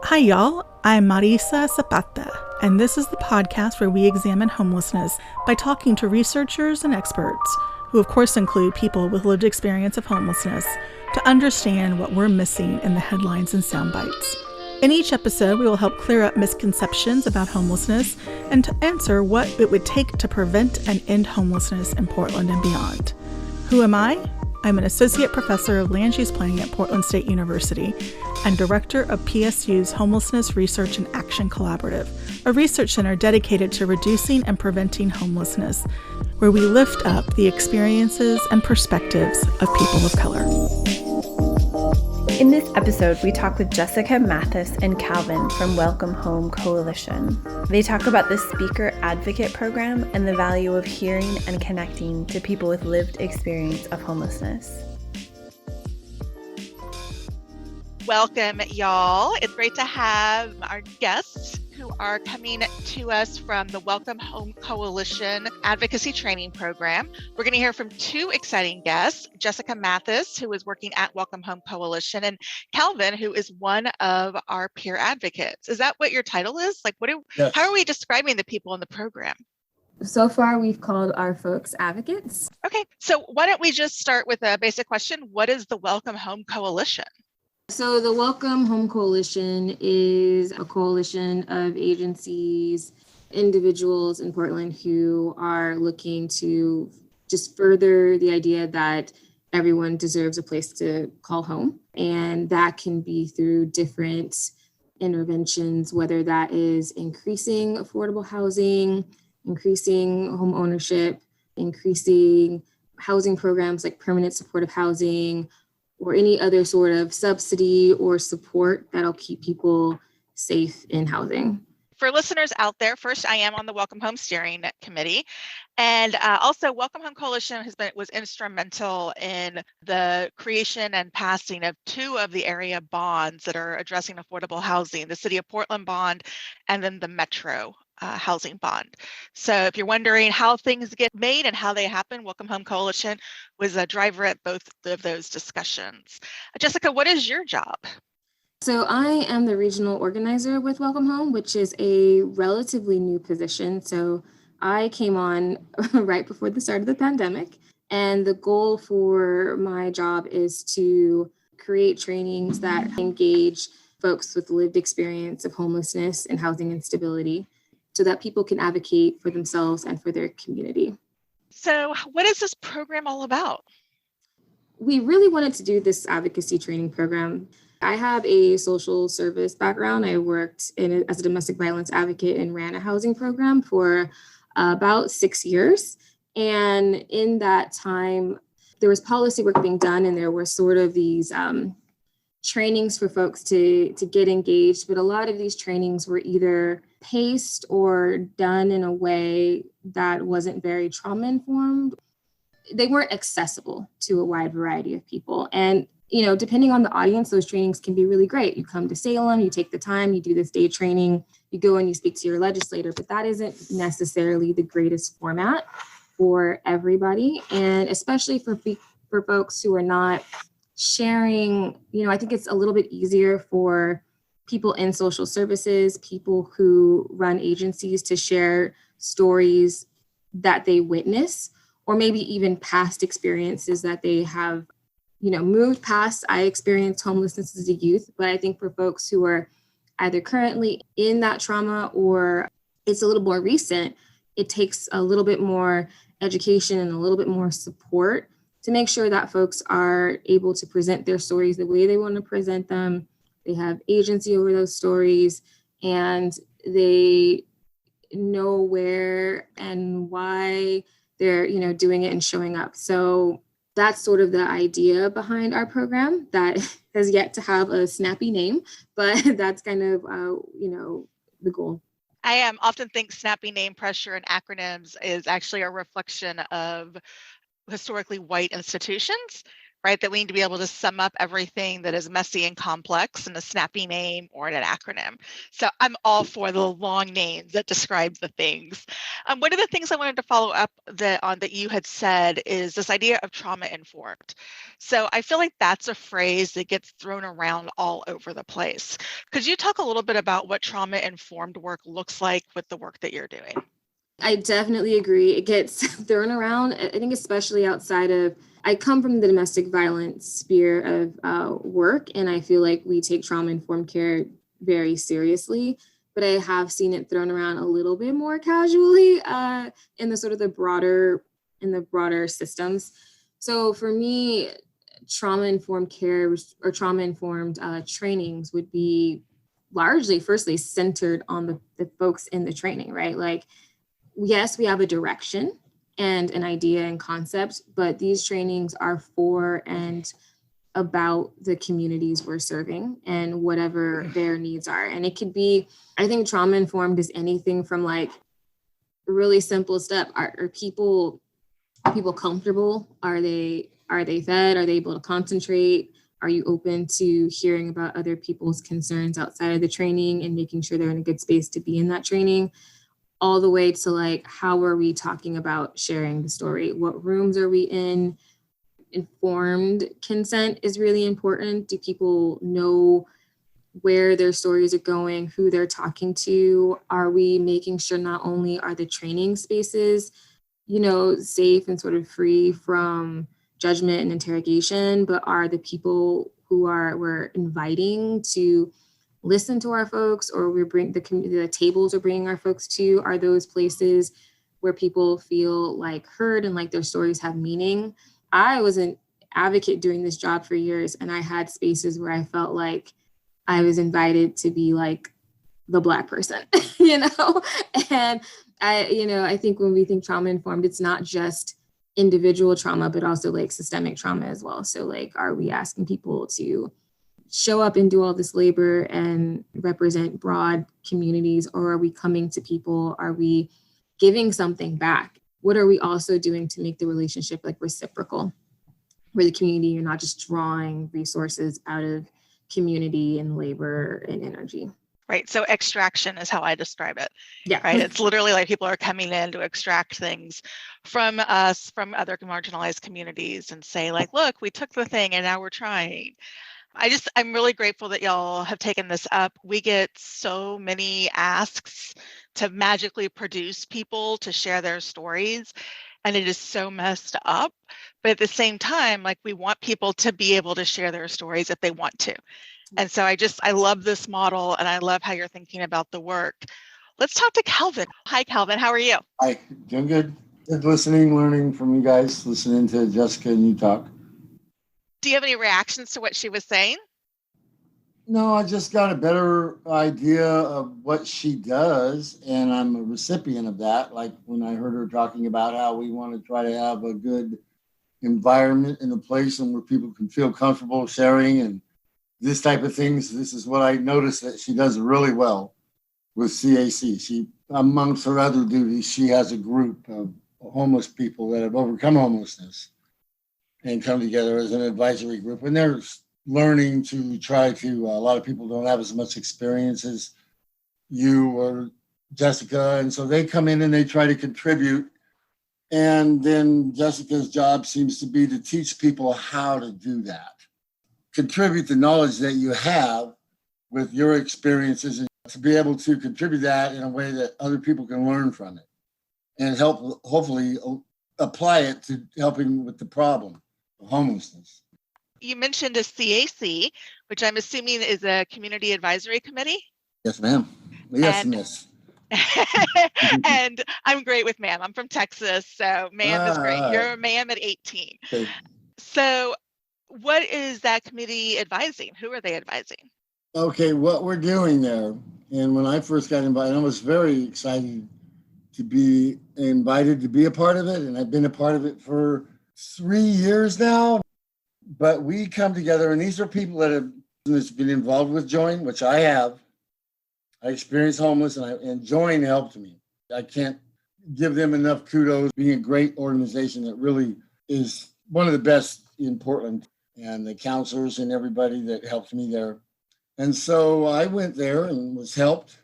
Hi, y'all. I'm Marisa Zapata, and this is the podcast where we examine homelessness by talking to researchers and experts, who of course include people with lived experience of homelessness, to understand what we're missing in the headlines and sound bites. In each episode, we will help clear up misconceptions about homelessness and to answer what it would take to prevent and end homelessness in Portland and beyond. Who am I? I'm an associate professor of land use planning at Portland State University and director of PSU's Homelessness Research and Action Collaborative, a research center dedicated to reducing and preventing homelessness, where we lift up the experiences and perspectives of people of color. In this episode, we talk with Jessica Mathis and Calvin from Welcome Home Coalition. They talk about the Speaker Advocate Program and the value of hearing and connecting to people with lived experience of homelessness. Welcome, y'all. It's great to have our guests who are coming to us from the Welcome Home Coalition Advocacy Training Program. We're going to hear from two exciting guests, Jessica Mathis, who is working at Welcome Home Coalition, and Calvin, who is one of our peer advocates. Is that what your title is? Yes. How are we describing the people in the program? So far, we've called our folks advocates. Okay, so why don't we just start with a basic question? What is the Welcome Home Coalition? So the Welcome Home Coalition is a coalition of agencies, individuals in Portland who are looking to just further the idea that everyone deserves a place to call home. And that can be through different interventions, whether that is increasing affordable housing, increasing home ownership, increasing housing programs like permanent supportive housing, or any other sort of subsidy or support that'll keep people safe in housing. For listeners out there, first, I am on the Welcome Home Steering Committee. And also, Welcome Home Coalition was instrumental in the creation and passing of two of the area bonds that are addressing affordable housing, the City of Portland bond and then the Metro housing bond. So if you're wondering how things get made and how they happen, Welcome Home Coalition was a driver at both of those discussions. Jessica, what is your job? So I am the regional organizer with Welcome Home, which is a relatively new position. So I came on right before the start of the pandemic. And the goal for my job is to create trainings that engage folks with lived experience of homelessness and housing instability, so that people can advocate for themselves and for their community. So what is this program all about? We really wanted to do this advocacy training program. I have a social service background. I worked as a domestic violence advocate and ran a housing program for about 6 years. And in that time, there was policy work being done, and there were sort of these trainings for folks to get engaged. But a lot of these trainings were either paced or done in a way that wasn't very trauma-informed. They weren't accessible to a wide variety of people. And, depending on the audience, those trainings can be really great. You come to Salem, you take the time, you do this day training, you go and you speak to your legislator, but that isn't necessarily the greatest format for everybody. And especially for folks who are not sharing, I think it's a little bit easier for people in social services, people who run agencies, to share stories that they witness, or maybe even past experiences that they have, moved past. I experienced homelessness as a youth, but I think for folks who are either currently in that trauma or it's a little more recent, it takes a little bit more education and a little bit more support to make sure that folks are able to present their stories the way they want to present them. They have agency over those stories, and they know where and why they're, doing it and showing up. So that's sort of the idea behind our program that has yet to have a snappy name, but that's kind of, the goal. I often think snappy name pressure and acronyms is actually a reflection of historically white institutions, right? That we need to be able to sum up everything that is messy and complex in a snappy name or in an acronym. So I'm all for the long names that describe the things. One of the things I wanted to follow up that you had said is this idea of trauma informed. So I feel like that's a phrase that gets thrown around all over the place. Could you talk a little bit about what trauma informed work looks like with the work that you're doing? I definitely agree. It gets thrown around. I think especially outside of, I come from the domestic violence sphere of work, and I feel like we take trauma-informed care very seriously, but I have seen it thrown around a little bit more casually in the sort of the broader systems. So for me, trauma-informed care or trauma-informed trainings would be largely, firstly, centered on the folks in the training, right? Like, yes, we have a direction and an idea and concept, but these trainings are for and about the communities we're serving and whatever their needs are. And it could be, I think trauma informed is anything from like really simple stuff. Are people comfortable? Are they fed? Are they able to concentrate? Are you open to hearing about other people's concerns outside of the training and making sure they're in a good space to be in that training? All the way to like, how are we talking about sharing the story? What rooms are we in? Informed consent is really important. Do people know where their stories are going, who they're talking to? Are we making sure not only are the training spaces, safe and sort of free from judgment and interrogation, but are the people who we're inviting to listen to our folks, or we bring the tables we're bringing our folks to, are those places where people feel like heard and like their stories have meaning? I was an advocate doing this job for years, and I had spaces where I felt like I was invited to be like the Black person, and I think when we think trauma informed, it's not just individual trauma, but also like systemic trauma as well. So like, are we asking people to show up and do all this labor and represent broad communities, or are we coming to people? Are we giving something back? What are we also doing to make the relationship like reciprocal, where the community, you're not just drawing resources out of community and labor and energy? Right. So extraction is how I describe it. Yeah. Right. It's literally like people are coming in to extract things from us, from other marginalized communities, and say like, look, we took the thing and now we're trying. I'm really grateful that y'all have taken this up. We get so many asks to magically produce people to share their stories, and it is so messed up. But at the same time, like, we want people to be able to share their stories if they want to. And so I love this model, and I love how you're thinking about the work. Let's talk to Calvin. Hi, Calvin. How are you? Hi, doing good. Good listening, learning from you guys, listening to Jessica and you talk. Do you have any reactions to what she was saying? No, I just got a better idea of what she does, and I'm a recipient of that. Like when I heard her talking about how we want to try to have a good environment in a place and where people can feel comfortable sharing and this type of things. This is what I noticed that she does really well with CAC. She, amongst her other duties, she has a group of homeless people that have overcome homelessness and come together as an advisory group. And they're learning to try to, a lot of people don't have as much experience as you or Jessica. And so they come in and they try to contribute. And then Jessica's job seems to be to teach people how to do that. Contribute the knowledge that you have with your experiences and to be able to contribute that in a way that other people can learn from it and help, hopefully, apply it to helping with the problem of homelessness. You mentioned a CAC, which I'm assuming is a community advisory committee. Yes, ma'am. Yes, miss. And I'm great with ma'am. I'm from Texas, so ma'am is great. You're a ma'am at 18. Okay. So what is that committee advising? Who are they advising? Okay, what we're doing there, and when I first got invited, I was very excited to be invited to be a part of it, and I've been a part of it for 3 years now. But we come together, and these are people that have been involved with Join, which I have. I experienced homeless, and Join helped me. I can't give them enough kudos, being a great organization that really is one of the best in Portland, and the counselors and everybody that helped me there. And so I went there and was helped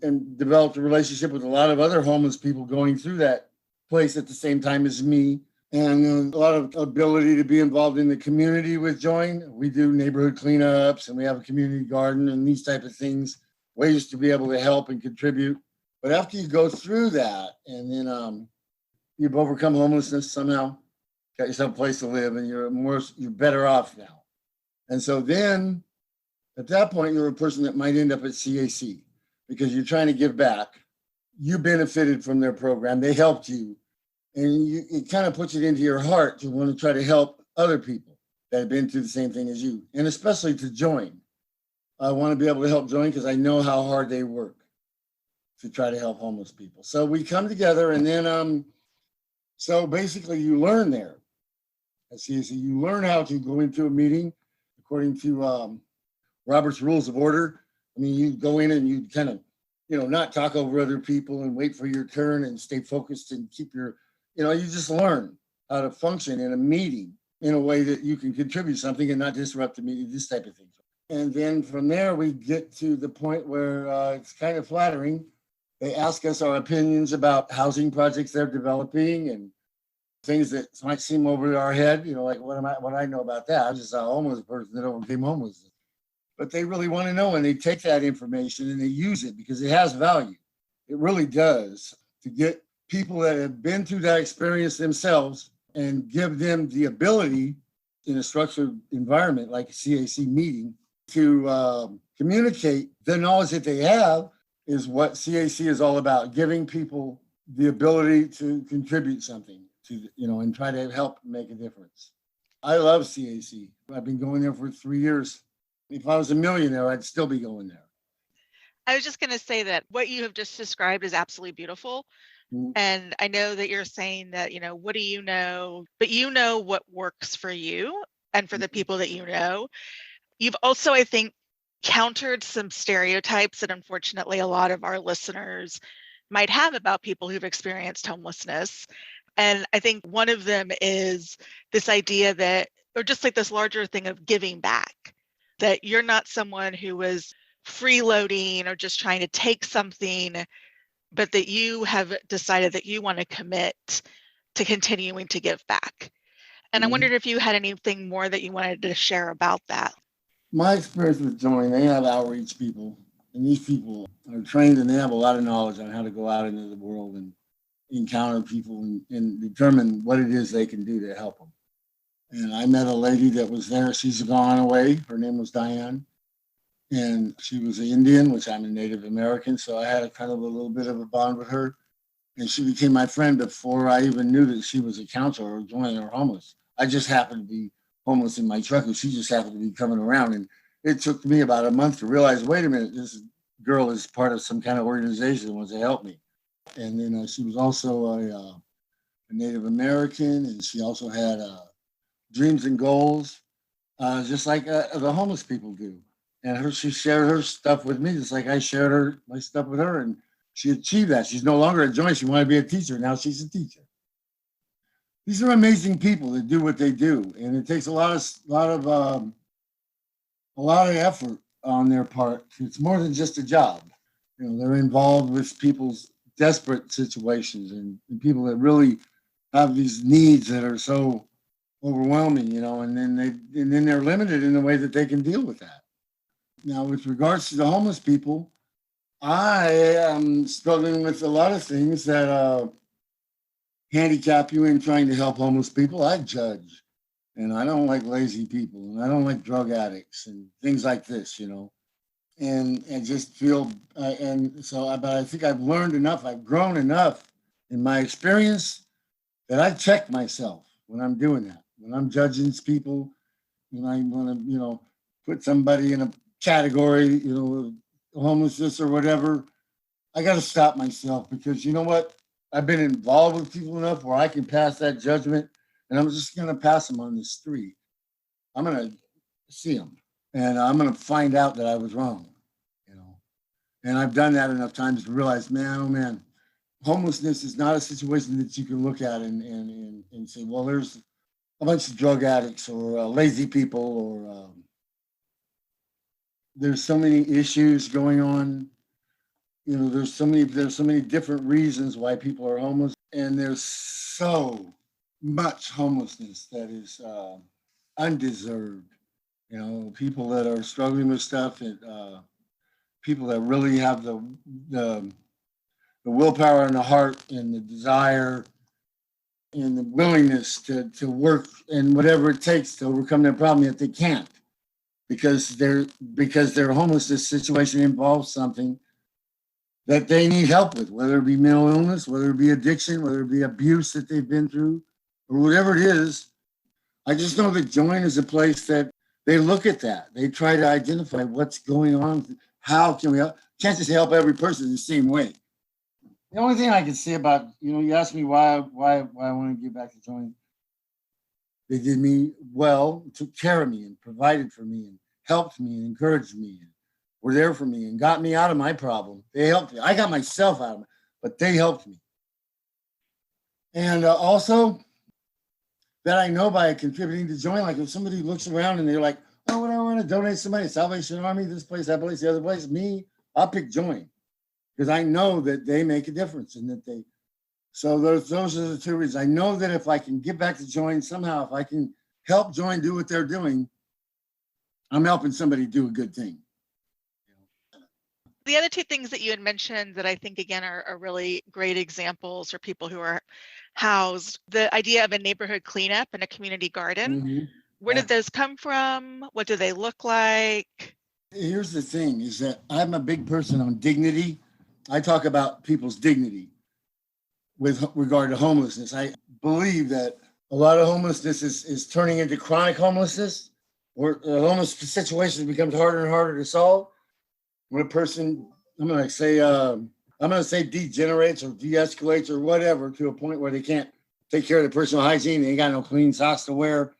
and developed a relationship with a lot of other homeless people going through that place at the same time as me. And a lot of ability to be involved in the community with Join. We do neighborhood cleanups and we have a community garden and these type of things, ways to be able to help and contribute. But after you go through that and then you've overcome homelessness somehow, got yourself a place to live, and you're better off now. And so then at that point, you're a person that might end up at CAC because you're trying to give back. You benefited from their program. They helped you. And it kind of puts it into your heart to want to try to help other people that have been through the same thing as you, and especially to Join. I want to be able to help Join because I know how hard they work to try to help homeless people. So we come together, and then so basically you learn there at CAC. You learn how to go into a meeting according to Robert's Rules of Order. I mean, you go in and you kind of, not talk over other people and wait for your turn and stay focused and keep your, you just learn how to function in a meeting in a way that you can contribute something and not disrupt the meeting, this type of thing. And then from there, we get to the point where it's kind of flattering. They ask us our opinions about housing projects they're developing and things that might seem over our head, like what I know about that. I'm just a homeless person that overcame homelessness. But they really want to know, and they take that information and they use it because it has value. It really does, to get people that have been through that experience themselves and give them the ability in a structured environment like a CAC meeting to communicate the knowledge that they have is what CAC is all about, giving people the ability to contribute something to, and try to help make a difference. I love CAC. I've been going there for 3 years. If I was a millionaire, I'd still be going there. I was just going to say that what you have just described is absolutely beautiful. Mm-hmm. And I know that you're saying that, what do you know? But you know what works for you and for the people that you know. You've also, I think, countered some stereotypes that unfortunately a lot of our listeners might have about people who've experienced homelessness. And I think one of them is this idea that, or just like this larger thing of giving back, that you're not someone who was freeloading or just trying to take something, but that you have decided that you want to commit to continuing to give back. And I wondered if you had anything more that you wanted to share about that. My experience with Join, they have outreach people, and these people are trained and they have a lot of knowledge on how to go out into the world and encounter people and determine what it is they can do to help them. And I met a lady that was there. She's gone away. Her name was Diane. And she was an Indian, which I'm a Native American. So I had a kind of a little bit of a bond with her. And she became my friend before I even knew that she was a counselor or Join or homeless. I just happened to be homeless in my truck, and she just happened to be coming around. And it took me about a month to realize, wait a minute, this girl is part of some kind of organization that wants to help me. And then she was also a Native American, and she also had dreams and goals, just like the homeless people do. And she shared her stuff with me, just like I shared my stuff with her, and she achieved that. She's no longer a Join. She wanted to be a teacher. Now she's a teacher. These are amazing people that do what they do, and it takes a lot of effort on their part. It's more than just a job. They're involved with people's desperate situations and people that really have these needs that are so overwhelming, and then they're limited in the way that they can deal with that. Now, with regards to the homeless people, I am struggling with a lot of things that handicap you in trying to help homeless people. I judge, and I don't like lazy people, and I don't like drug addicts and things like this, and just feel, but I think I've learned enough, I've grown enough in my experience that I check myself when I'm doing that, when I'm judging people, when I want to, put somebody in a category, homelessness or whatever. I got to stop myself because you know what? I've been involved with people enough where I can pass that judgment, and I'm just going to pass them on the street. I'm going to see them, and I'm going to find out that I was wrong, And I've done that enough times to realize, man, oh man, homelessness is not a situation that you can look at and say, well, there's a bunch of drug addicts or lazy people, or there's so many issues going on. There's so many different reasons why people are homeless, and there's so much homelessness that is undeserved. People that are struggling with stuff, and people that really have the willpower and the heart and the desire and the willingness to work and whatever it takes to overcome their problem, yet they can't because their homelessness situation involves something that they need help with, whether it be mental illness, whether it be addiction, whether it be abuse that they've been through, or whatever it is. I just know that Join is a place that they look at that. They try to identify what's going on. How can we help? Can't just help every person the same way. The only thing I can say about, you asked me why I want to get back to Join. They did me well, took care of me and provided for me and helped me and encouraged me and were there for me and got me out of my problem. They helped me. I got myself out of it, but they helped me. And also that I know by contributing to Join, like if somebody looks around and they're like, oh, what I want to donate some money, Salvation Army, this place, that place, the other place, I'll pick Join because I know that they make a difference and that so those are the two reasons. I know that if I can get back to Join somehow, if I can help Join do what they're doing, I'm helping somebody do a good thing. The other two things that you had mentioned that I think, again, are really great examples for people who are housed, the idea of a neighborhood cleanup and a community garden. Mm-hmm. Where did those come from? What do they look like? Here's the thing, is that I'm a big person on dignity. I talk about people's dignity with regard to homelessness. I believe that a lot of homelessness is turning into chronic homelessness, where the homeless situation becomes harder and harder to solve. When a person, I'm going to say degenerates or de-escalates or whatever to a point where they can't take care of their personal hygiene, they ain't got no clean socks to wear,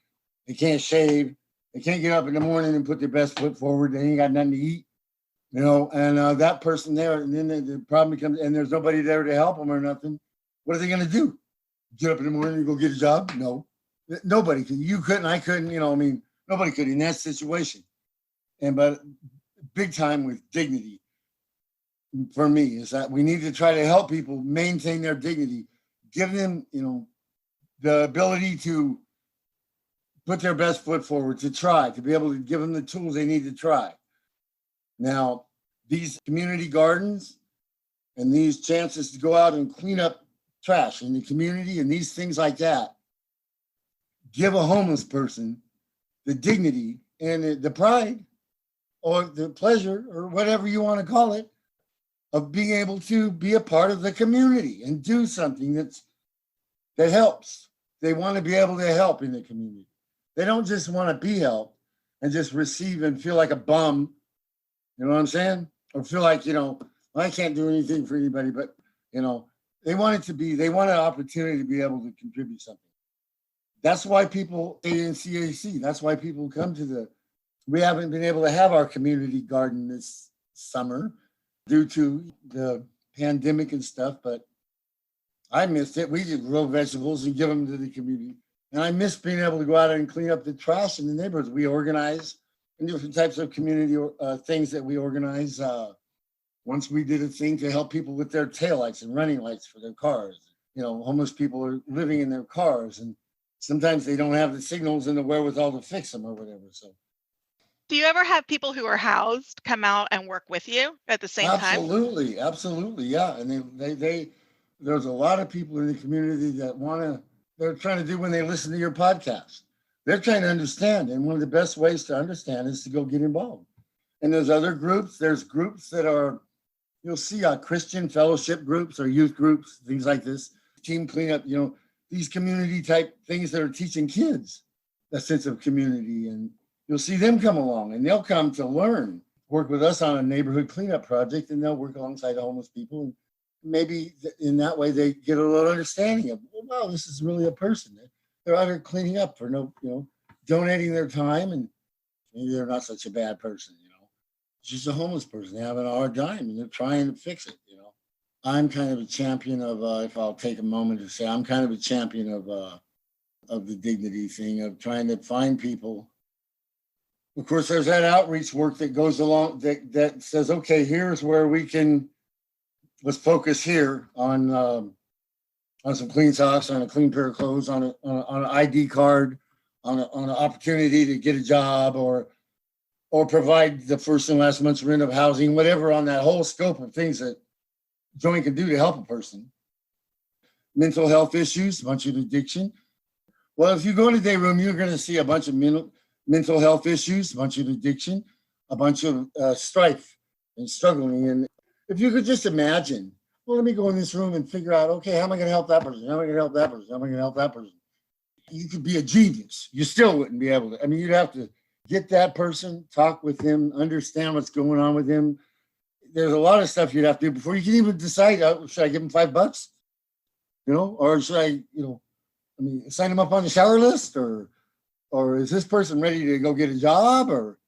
they can't shave, they can't get up in the morning and put their best foot forward, they ain't got nothing to eat, and that person there, and then the problem becomes, and there's nobody there to help them or nothing. What are they going to do? Get up in the morning and go get a job? No, nobody can. You couldn't, I couldn't, nobody could in that situation. But big time with dignity for me is that we need to try to help people maintain their dignity, give them, the ability to put their best foot forward, to try, to be able to give them the tools they need to try. Now, these community gardens and these chances to go out and clean up trash in the community and these things like that give a homeless person the dignity and the pride or the pleasure or whatever you want to call it of being able to be a part of the community and do something that helps. They want to be able to help in the community. They don't just want to be helped and just receive and feel like a bum, you know what I'm saying? Or feel like, I can't do anything for anybody, but, they want an opportunity to be able to contribute something. That's why people stay in CAC. That's why people come we haven't been able to have our community garden this summer due to the pandemic and stuff, but I missed it. We just grow vegetables and give them to the community. And I miss being able to go out and clean up the trash in the neighborhoods. We organize in different types of community things that we organize. Once we did a thing to help people with their taillights and running lights for their cars. Homeless people are living in their cars and sometimes they don't have the signals and the wherewithal to fix them or whatever. So, do you ever have people who are housed come out and work with you at the same time? Absolutely, yeah. And they there's a lot of people in the community that they're trying to do when they listen to your podcast. They're trying to understand, and one of the best ways to understand is to go get involved. And there's other groups. There's groups that are, you'll see Christian fellowship groups or youth groups, things like this, team cleanup, these community type things that are teaching kids a sense of community. And you'll see them come along and they'll come to learn, work with us on a neighborhood cleanup project, and they'll work alongside homeless people. And maybe in that way they get a little understanding of, wow, this is really a person. They're out here cleaning up for donating their time, and maybe they're not such a bad person, It's just a homeless person. They have an hard time and they're trying to fix it, I'm kind of a champion of, if I'll take a moment to say, I'm kind of a champion of of the dignity thing, of trying to find people. Of course, there's that outreach work that goes along that says, okay, here's where let's focus here on some clean socks, on a clean pair of clothes, on an ID card, on an opportunity to get a job, or provide the first and last month's rent of housing, whatever, on that whole scope of things that Joint can do to help a person. Mental health issues, a bunch of addiction. Well, if you go to day room, you're going to see a bunch of mental health issues, a bunch of addiction, a bunch of strife and struggling. And if you could just imagine, well, let me go in this room and figure out, okay, how am I going to help that person? How am I going to help that person? How am I going to help that person? You could be a genius. You still wouldn't be able to. I mean, you'd have to get that person, talk with them, understand what's going on with them. There's a lot of stuff you'd have to do before you can even decide, should I give him $5? Or should I, sign him up on the shower list, or is this person ready to go get a job, or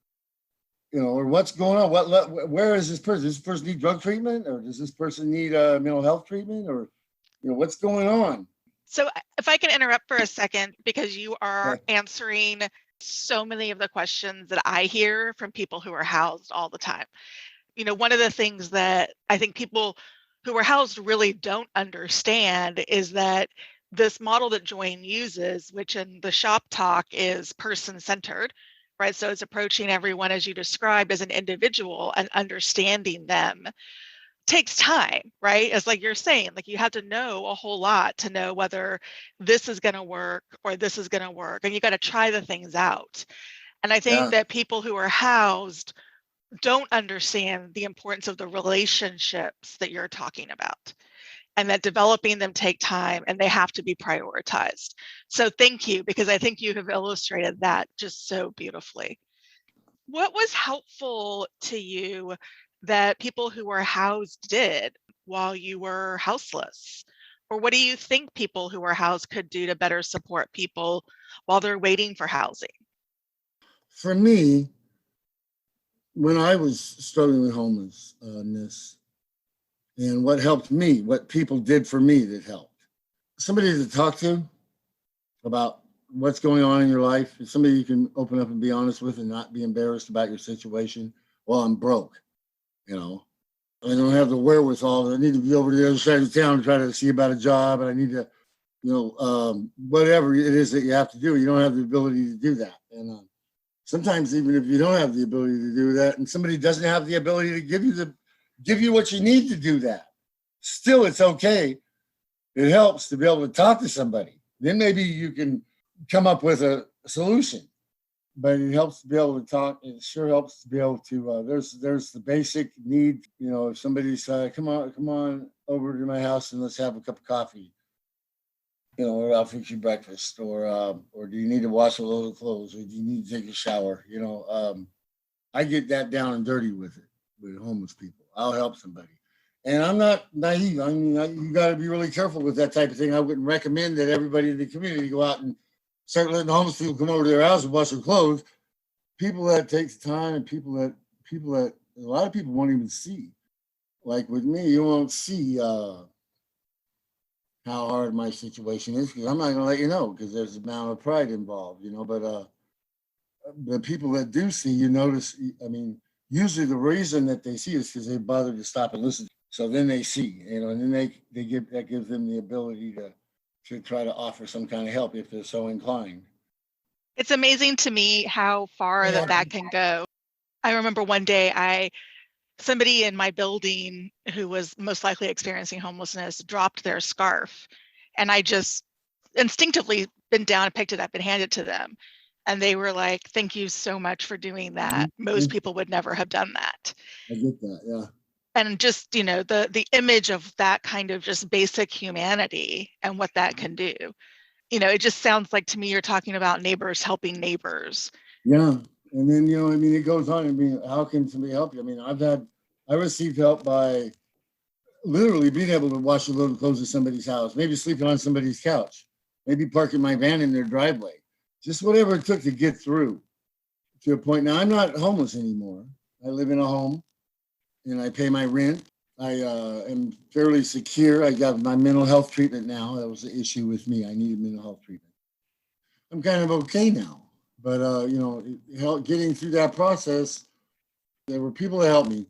what's going on? Where is this person? Does this person need drug treatment, or does this person need mental health treatment, or what's going on? So if I can interrupt for a second, because you are answering so many of the questions that I hear from people who are housed all the time. One of the things that I think people who are housed really don't understand is that this model that Join uses, which in the shop talk is person-centered, right? So it's approaching everyone, as you described, as an individual and understanding them, takes time, right? It's like you're saying, like you have to know a whole lot to know whether this is going to work or this is going to work. And you got to try the things out. And I think that people who are housed don't understand the importance of the relationships that you're talking about, and that developing them take time and they have to be prioritized. So thank you, because I think you have illustrated that just so beautifully. What was helpful to you that people who were housed did while you were houseless? Or what do you think people who are housed could do to better support people while they're waiting for housing? For me, when I was struggling with homelessness, and what helped me, what people did for me that helped, somebody to talk to about what's going on in your life, somebody you can open up and be honest with and not be embarrassed about your situation. Well, I'm broke, I don't have the wherewithal. I need to be over to the other side of town and try to see about a job, and I need to, whatever it is that you have to do, you don't have the ability to do that. And sometimes even if you don't have the ability to do that, and somebody doesn't have the ability to give you what you need to do that, still it's okay. It helps to be able to talk to somebody. Then maybe you can come up with a solution. But it helps to be able to talk. It sure helps to be able to. There's the basic need. If somebody's come on over to my house and let's have a cup of coffee. Or I'll fix you breakfast. Or do you need to wash a load of clothes? Or do you need to take a shower? I get that down and dirty with homeless people. I'll help somebody, and I'm not naive. I mean, you got to be really careful with that type of thing. I wouldn't recommend that everybody in the community go out and start letting the homeless people come over to their house and wash their clothes. People that takes time, and people that a lot of people won't even see. Like with me, you won't see how hard my situation is, because I'm not going to let you know, because there's an amount of pride involved, But the people that do see, you notice. I mean, usually the reason that they see is because they bother to stop and listen. So then they see, and then that gives them the ability to try to offer some kind of help if they're so inclined. It's amazing to me how far that can go. I remember one day somebody in my building who was most likely experiencing homelessness dropped their scarf, and I just instinctively bent down and picked it up and handed it to them. And they were like, "Thank you so much for doing that. Most people would never have done that." I get that, yeah. And just, the image of that kind of just basic humanity and what that can do. It just sounds like to me you're talking about neighbors helping neighbors. Yeah. And then, it goes on. I mean, how can somebody help you? I mean, I received help by literally being able to wash a load of clothes at somebody's house, maybe sleeping on somebody's couch, maybe parking my van in their driveway, just whatever it took to get through to a point. Now, I'm not homeless anymore. I live in a home and I pay my rent. I am fairly secure. I got my mental health treatment now. That was the issue with me. I needed mental health treatment. I'm kind of okay now. But, getting through that process, there were people that helped me.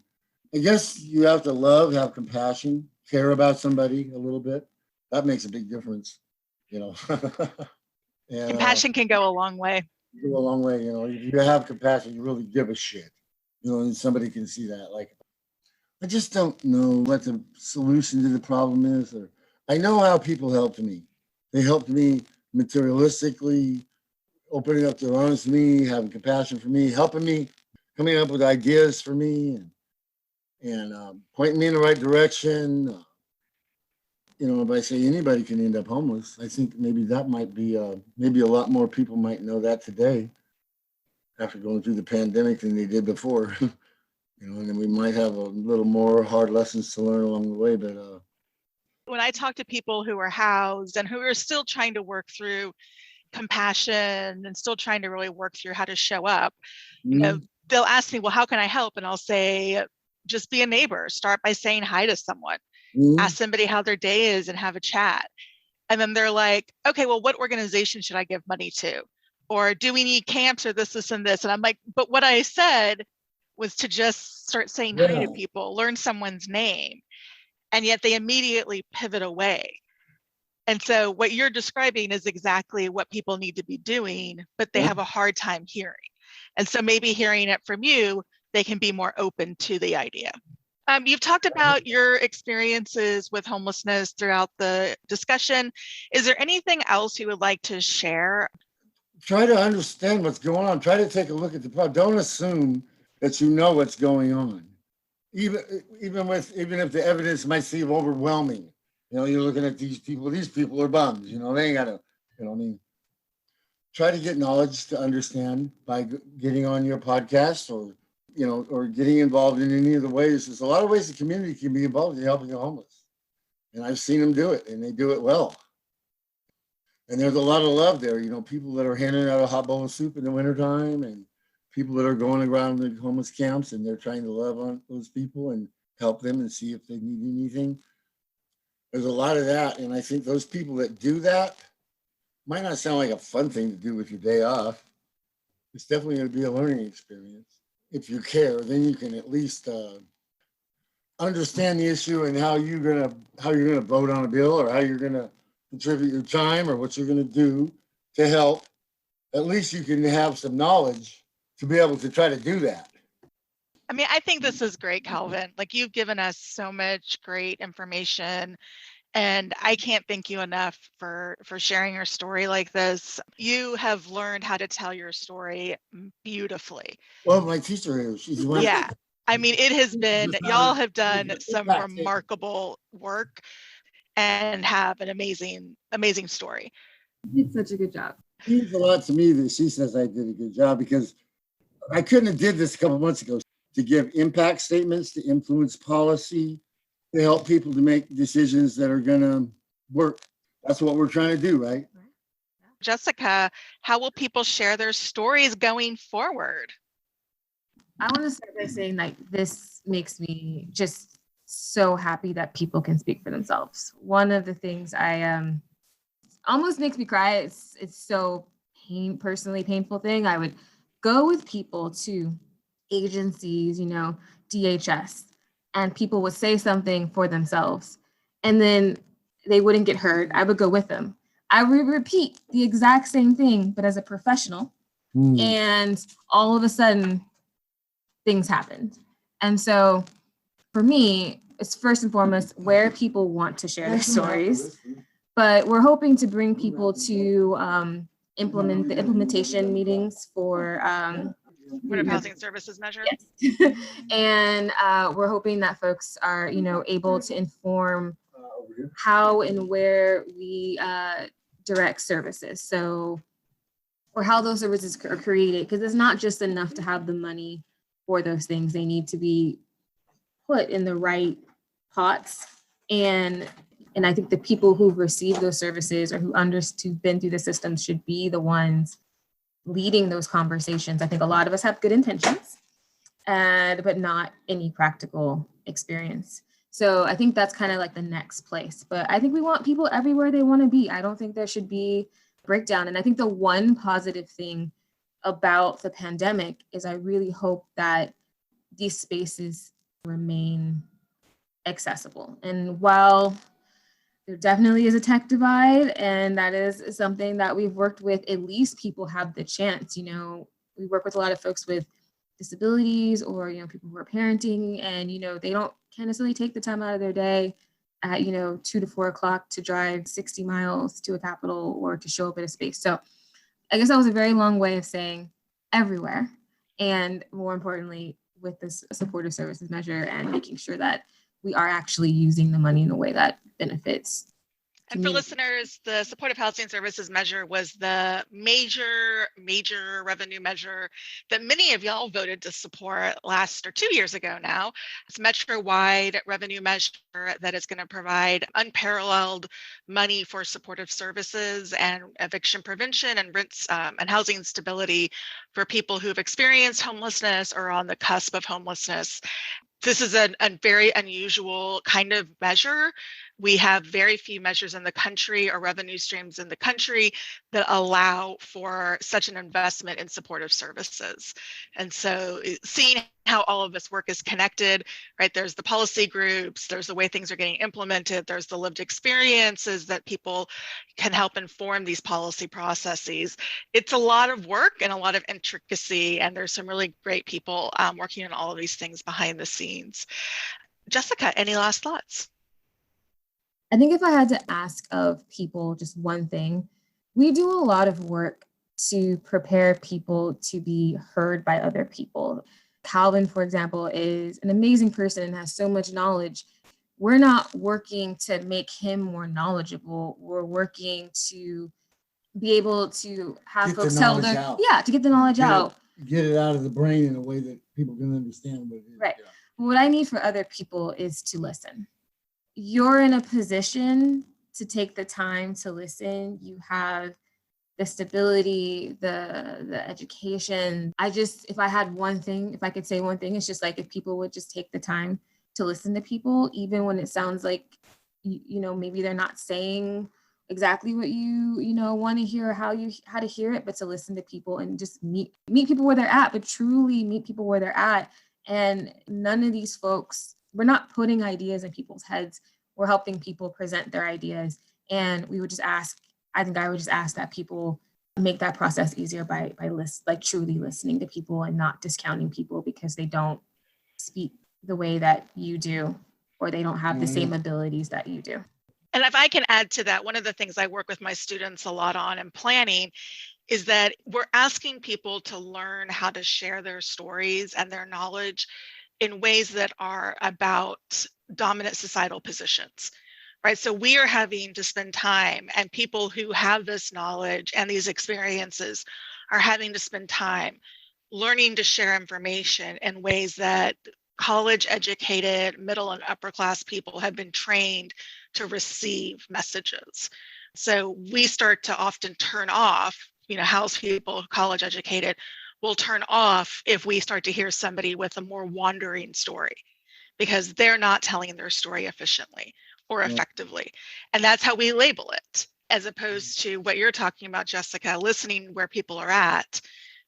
I guess you have to love, have compassion, care about somebody a little bit. That makes a big difference, you know. And Compassion can go a long way. go a long way, If you have compassion, you really give a shit, and somebody can see that. Like, I just don't know what the solution to the problem is, or I know how people helped me. They helped me materialistically, opening up their arms to me, having compassion for me, helping me, coming up with ideas for me, and pointing me in the right direction. If I say anybody can end up homeless, I think maybe that might be, maybe a lot more people might know that today after going through the pandemic than they did before. And then we might have a little more hard lessons to learn along the way. But when I talk to people who are housed and who are still trying to work through compassion and still trying to really work through how to show up, they'll ask me, well, how can I help? And I'll say, just be a neighbor. Start by saying hi to someone. Ask somebody how their day is and have a chat. And then they're like, okay, well, what organization should I give money to? Or do we need camps or this, and this? And I'm like, but what I said was to just start saying hi to people, learn someone's name. And yet they immediately pivot away. And so what you're describing is exactly what people need to be doing, but they have a hard time hearing. And so maybe hearing it from you, they can be more open to the idea. You've talked about your experiences with homelessness throughout the discussion. Is there anything else you would like to share? Try to understand what's going on. Try to take a look at the problem. Don't assume that you know what's going on. Even if the evidence might seem overwhelming, you're looking at these people are bums, they ain't got to, try to get knowledge to understand by getting on your podcast or getting involved in any of the ways. There's a lot of ways the community can be involved in helping the homeless. And I've seen them do it, and they do it well. And there's a lot of love there, people that are handing out a hot bowl of soup in the wintertime, and people that are going around the homeless camps, and they're trying to love on those people and help them and see if they need anything. There's a lot of that. And I think those people that do that might not sound like a fun thing to do with your day off. It's definitely going to be a learning experience. If you care, then you can at least understand the issue and how you're gonna vote on a bill, or how you're gonna contribute your time, or what you're gonna do to help. At least you can have some knowledge to be able to try to do that. I mean, I think this is great, Calvin. Like, you've given us so much great information, and I can't thank you enough for sharing your story like this. You have learned how to tell your story beautifully. Well, my teacher here, she's one. Yeah. I mean, it has been, y'all have done some remarkable work and have an amazing, amazing story. You did such a good job. It means a lot to me that she says I did a good job, because I couldn't have did this a couple months ago, to give impact statements, to influence policy, to help people to make decisions that are going to work. That's what we're trying to do, right? Jessica, how will people share their stories going forward? I want to start by saying, like, this makes me just so happy that people can speak for themselves. One of the things I almost makes me cry. It's so personally painful thing. I would go with people to agencies, DHS, and people would say something for themselves, and then they wouldn't get heard. I would go with them. I would repeat the exact same thing, but as a professional, and all of a sudden, things happened. And so for me, it's first and foremost where people want to share their stories. But we're hoping to bring people to implement the implementation meetings for housing services measure. Yes. And we're hoping that folks are, able to inform how and where we direct services. So, or how those services are created, because it's not just enough to have the money for those things. They need to be put in the right pots. And I think the people who've received those services, or who've been through the system, should be the ones leading those conversations. I think a lot of us have good intentions, but not any practical experience. So I think that's kind of like the next place. But I think we want people everywhere they want to be. I don't think there should be breakdown. And I think the one positive thing about the pandemic is I really hope that these spaces remain accessible. And while there definitely is a tech divide, and that is something that we've worked with, at least people have the chance. We work with a lot of folks with disabilities or, people who are parenting, and, they can't necessarily take the time out of their day at, 2 to 4 o'clock to drive 60 miles to a Capitol or to show up at a space. So I guess that was a very long way of saying everywhere. And more importantly, with this supportive services measure and making sure that we are actually using the money in a way that benefits. And for listeners, the supportive housing services measure was the major revenue measure that many of y'all voted to support 2 years ago now. It's a metro-wide revenue measure that is going to provide unparalleled money for supportive services and eviction prevention and rents and housing stability for people who've experienced homelessness or on the cusp of homelessness. This is a very unusual kind of measure. We have very few measures in the country or revenue streams in the country that allow for such an investment in supportive services. And so seeing how all of this work is connected, right? There's the policy groups, there's the way things are getting implemented, there's the lived experiences that people can help inform these policy processes. It's a lot of work and a lot of intricacy, and there's some really great people working on all of these things behind the scenes. Jessica, any last thoughts? I think if I had to ask of people just one thing, we do a lot of work to prepare people to be heard by other people. Calvin, for example, is an amazing person and has so much knowledge. We're not working to make him more knowledgeable. We're working to be able to have folks tell to get the knowledge out. Get it out of the brain in a way that people can understand what it is. Right. Yeah. What I need for other people is to listen. You're in a position to take the time to listen. You have the stability, the education. If I had one thing, if I could say one thing, it's just like if people would just take the time to listen to people, even when it sounds like, maybe they're not saying exactly what you want to hear, or how to hear it, but to listen to people and just meet people where they're at, but truly meet people where they're at. And none of these folks, we're not putting ideas in people's heads. We're helping people present their ideas. And I would just ask that people make that process easier by truly listening to people and not discounting people because they don't speak the way that you do, or they don't have the same abilities that you do. And if I can add to that, one of the things I work with my students a lot on in planning is that we're asking people to learn how to share their stories and their knowledge in ways that are about dominant societal positions, right? So we are having to spend time, and people who have this knowledge and these experiences are having to spend time learning to share information in ways that college-educated, middle and upper class people have been trained to receive messages. So we start to often turn off, house people, college-educated, will turn off if we start to hear somebody with a more wandering story, because they're not telling their story efficiently or effectively. And that's how we label it, as opposed to what you're talking about, Jessica, listening where people are at.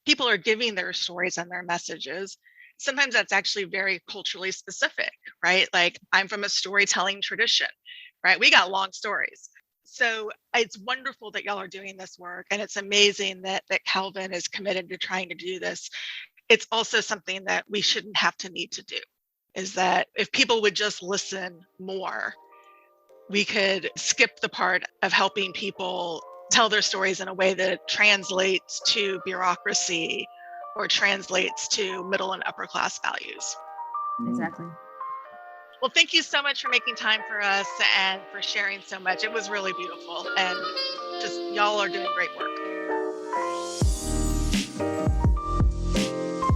People are giving their stories and their messages. Sometimes that's actually very culturally specific, right? Like, I'm from a storytelling tradition, right? We got long stories. So it's wonderful that y'all are doing this work, and it's amazing that Calvin is committed to trying to do this. It's also something that we shouldn't have to need to do, is that if people would just listen more, we could skip the part of helping people tell their stories in a way that translates to bureaucracy or translates to middle and upper class values. Exactly. Well, thank you so much for making time for us and for sharing so much. It was really beautiful, and just y'all are doing great work.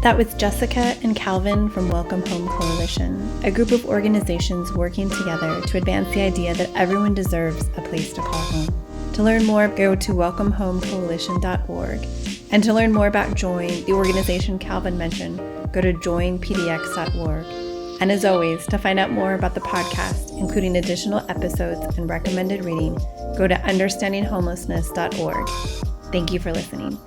That was Jessica and Calvin from Welcome Home Coalition, a group of organizations working together to advance the idea that everyone deserves a place to call home. To learn more, go to welcomehomecoalition.org. And to learn more about JOIN, the organization Calvin mentioned, go to joinpdx.org. And as always, to find out more about the podcast, including additional episodes and recommended reading, go to understandinghomelessness.org. Thank you for listening.